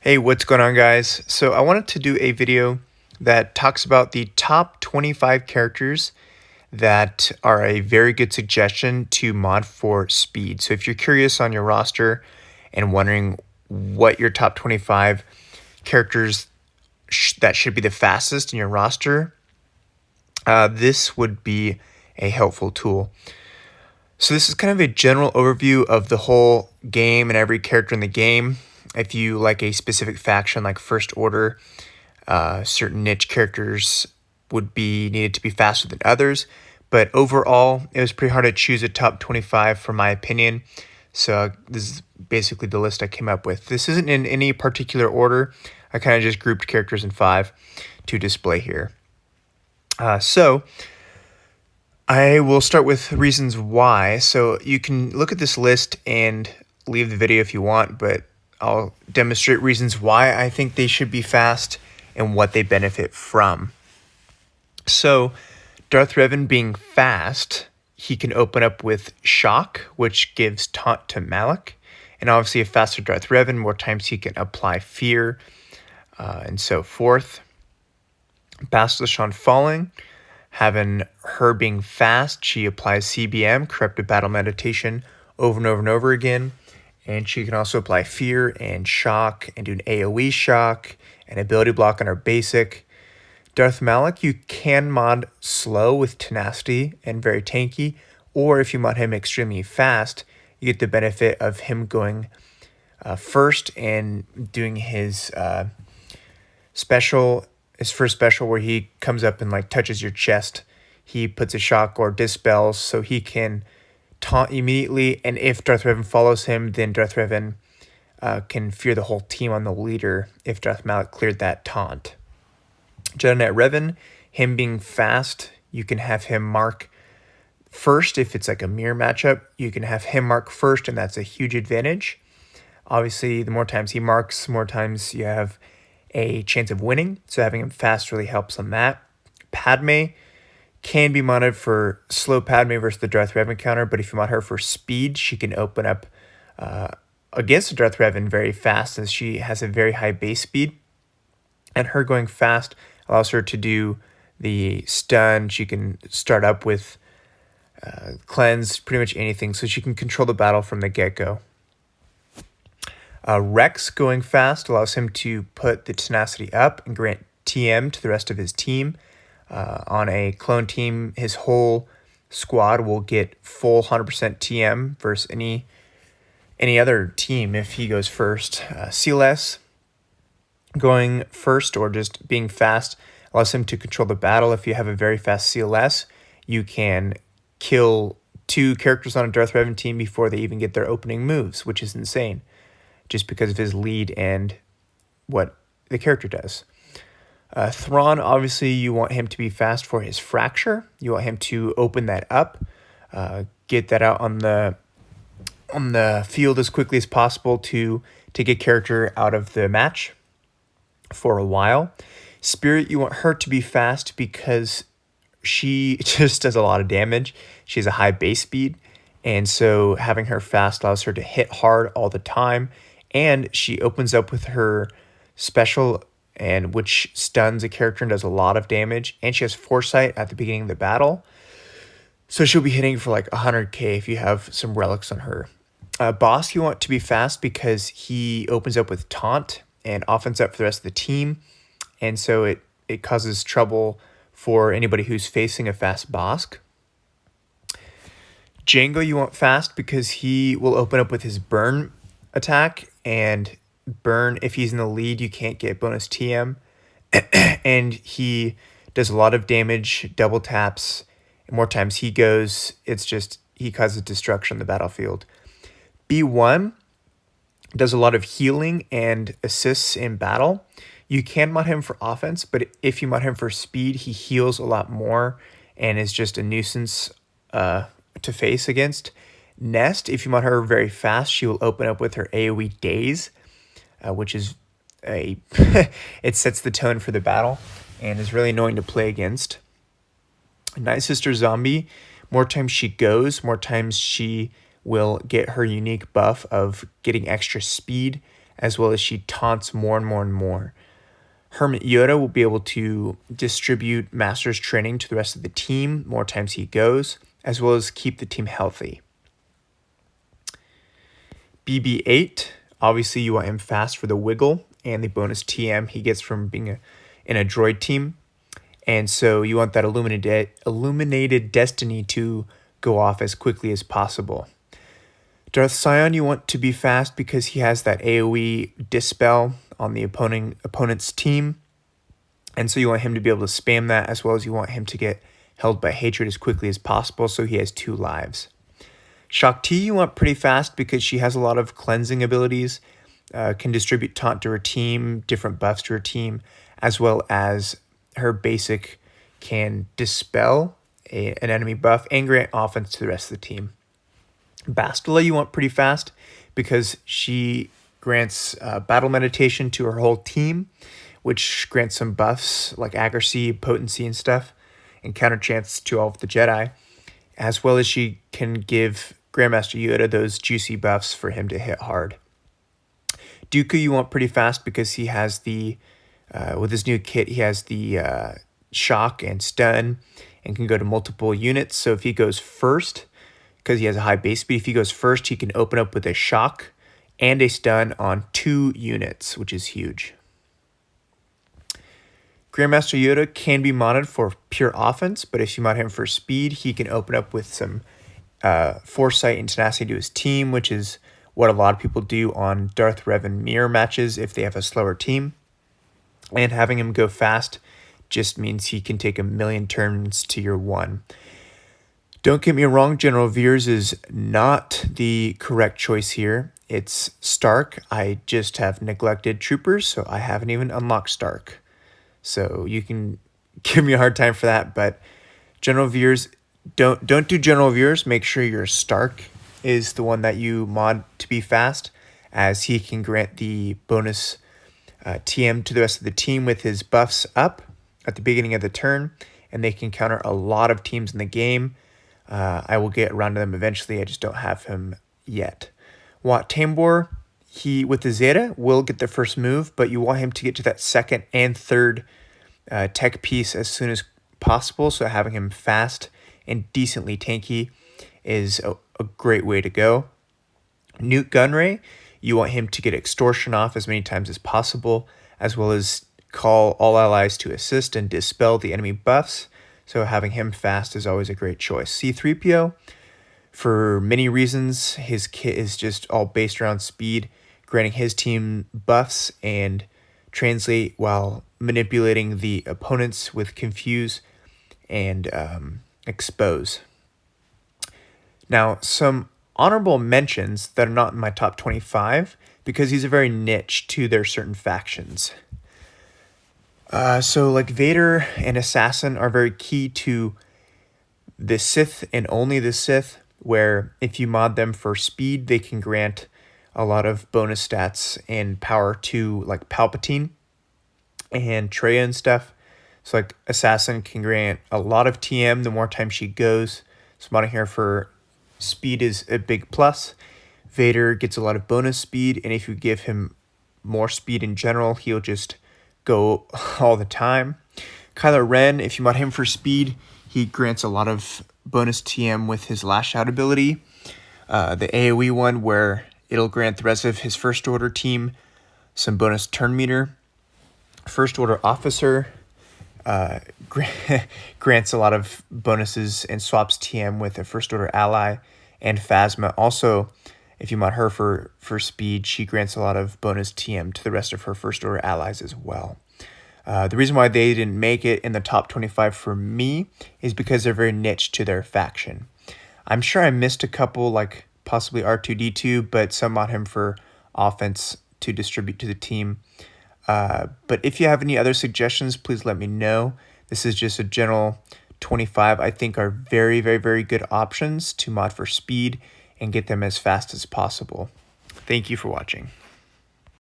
Hey, what's going on, guys? So I wanted to do a video that talks about the top 25 characters that are a very good suggestion to mod for speed. So if you're curious on your roster and wondering what your top 25 characters that should be the fastest in your roster, this would be a helpful tool. So this is kind of a general overview of the whole game and every character in the game. If you like a specific faction like First Order, certain niche characters would be needed to be faster than others. But overall, it was pretty hard to choose a top 25 for my opinion. So this is basically the list I came up with. This isn't in any particular order. I kind of just grouped characters in 5 to display here. So I will start with reasons why. So you can look at this list and leave the video if you want, but I'll demonstrate reasons why I think they should be fast and what they benefit from. So Darth Revan being fast, he can open up with Shock, which gives taunt to Malak. And obviously a faster Darth Revan, more times he can apply Fear and so forth. Bastila Shan Falling, having her being fast, she applies CBM, Corrupted Battle Meditation, over and over and over again. And she can also apply Fear and Shock and do an AoE Shock and ability block on her basic. Darth Malak, you can mod slow with Tenacity and very tanky, or if you mod him extremely fast, you get the benefit of him going first and doing his first special where he comes up and like touches your chest. He puts a shock or dispels so he can taunt immediately, and if Darth Revan follows him, then Darth Revan can fear the whole team on the leader if Darth Malak cleared that taunt. Jedi Knight Revan, him being fast, you can have him mark first. If it's like a mirror matchup, you can have him mark first, and that's a huge advantage. Obviously, the more times he marks, more times you have a chance of winning, so having him fast really helps on that. Padme can be modded for slow Padme versus the Darth Revan counter, but if you mod her for speed, she can open up against the Darth Revan very fast, as she has a very high base speed, and her going fast allows her to do the stun. She can start up with cleanse, pretty much anything, so she can control the battle from the get-go. Rex going fast allows him to put the tenacity up and grant TM to the rest of his team. On a clone team, his whole squad will get full 100% TM versus any other team if he goes first. CLS going first or just being fast allows him to control the battle. If you have a very fast CLS, you can kill 2 characters on a Darth Revan team before they even get their opening moves, which is insane, just because of his lead and what the character does. Thrawn, obviously, you want him to be fast for his fracture. You want him to open that up, get that out on the field as quickly as possible to get character out of the match for a while. Spirit, you want her to be fast because she just does a lot of damage. She has a high base speed, and so having her fast allows her to hit hard all the time, and she opens up with her special, and which stuns a character and does a lot of damage, and she has foresight at the beginning of the battle, so she'll be hitting for like 100k if you have some relics on her. Boss, you want to be fast because he opens up with taunt and offense up for the rest of the team, and so it causes trouble for anybody who's facing a fast boss. Jango, you want fast because he will open up with his burn attack, and burn, if he's in the lead, you can't get bonus TM, and he does a lot of damage, double taps, and more times he goes, it's just, he causes destruction on the battlefield. B1 does a lot of healing and assists in battle. You can mod him for offense, but if you mod him for speed, he heals a lot more and is just a nuisance to face against. Nest, if you mod her very fast, she will open up with her AoE Daze, which is it sets the tone for the battle and is really annoying to play against. Night Sister Zombie, more times she goes, more times she will get her unique buff of getting extra speed as well as she taunts more and more and more. Hermit Yoda will be able to distribute Master's training to the rest of the team more times he goes, as well as keep the team healthy. BB-8, obviously you want him fast for the wiggle and the bonus TM he gets from being in a droid team. And so you want that illuminated destiny to go off as quickly as possible. Darth Sion you want to be fast because he has that AoE dispel on the opponent's team. And so you want him to be able to spam that, as well as you want him to get held by hatred as quickly as possible so he has 2 lives. Shaak Ti you want pretty fast because she has a lot of cleansing abilities, can distribute taunt to her team, different buffs to her team, as well as her basic can dispel an enemy buff and grant offense to the rest of the team. Bastila you want pretty fast because she grants battle meditation to her whole team, which grants some buffs like accuracy, potency, and stuff, and counter chance to all of the Jedi, as well as she can give Grandmaster Yoda those juicy buffs for him to hit hard. Dooku you want pretty fast because he has the, with his new kit, he has the shock and stun and can go to multiple units. So if he goes first, because he has a high base speed, if he goes first, he can open up with a shock and a stun on 2 units, which is huge. Grandmaster Yoda can be modded for pure offense, but if you mod him for speed, he can open up with some foresight and tenacity to his team, which is what a lot of people do on Darth Revan mirror matches if they have a slower team. And having him go fast just means he can take 1,000,000 turns to your 1. Don't get me wrong, General Veers is not the correct choice here. It's Stark. I just have neglected troopers, so I haven't even unlocked Stark. So you can give me a hard time for that, but General Veers, don't do General Veers. Make sure your Stark is the one that you mod to be fast, as he can grant the bonus TM to the rest of the team with his buffs up at the beginning of the turn, and they can counter a lot of teams in the game. I will get around to them eventually. I just don't have him yet. Wat Tambor, he with the Zeta will get the first move, but you want him to get to that second and third tech piece as soon as possible. So having him fast and decently tanky is a great way to go. Nute Gunray, you want him to get extortion off as many times as possible, as well as call all allies to assist and dispel the enemy buffs. So having him fast is always a great choice. C-3PO, for many reasons, his kit is just all based around speed, granting his team buffs and translate while manipulating the opponents with confuse and expose. Now, some honorable mentions that are not in my top 25 because these are very niche to their certain factions. So like Vader and Assassin are very key to the Sith and only the Sith, where if you mod them for speed, they can grant a lot of bonus stats and power to like Palpatine and Traya and stuff. So like Assassin can grant a lot of TM the more time she goes. So modding here for speed is a big plus. Vader gets a lot of bonus speed, and if you give him more speed in general, he'll just go all the time. Kylo Ren, if you mod him for speed, he grants a lot of bonus TM with his Lash Out ability. The AoE one where it'll grant the rest of his First Order team some bonus turn meter. First Order Officer grants a lot of bonuses and swaps TM with a First Order ally. And Phasma also, if you mod her for speed, she grants a lot of bonus TM to the rest of her First Order allies as well. The reason why they didn't make it in the top 25 for me is because they're very niche to their faction. I'm sure I missed a couple, like possibly R2-D2, but some mod him for offense to distribute to the team. But if you have any other suggestions, please let me know. This is just a general 25 I think are very, very, very good options to mod for speed and get them as fast as possible. Thank you for watching.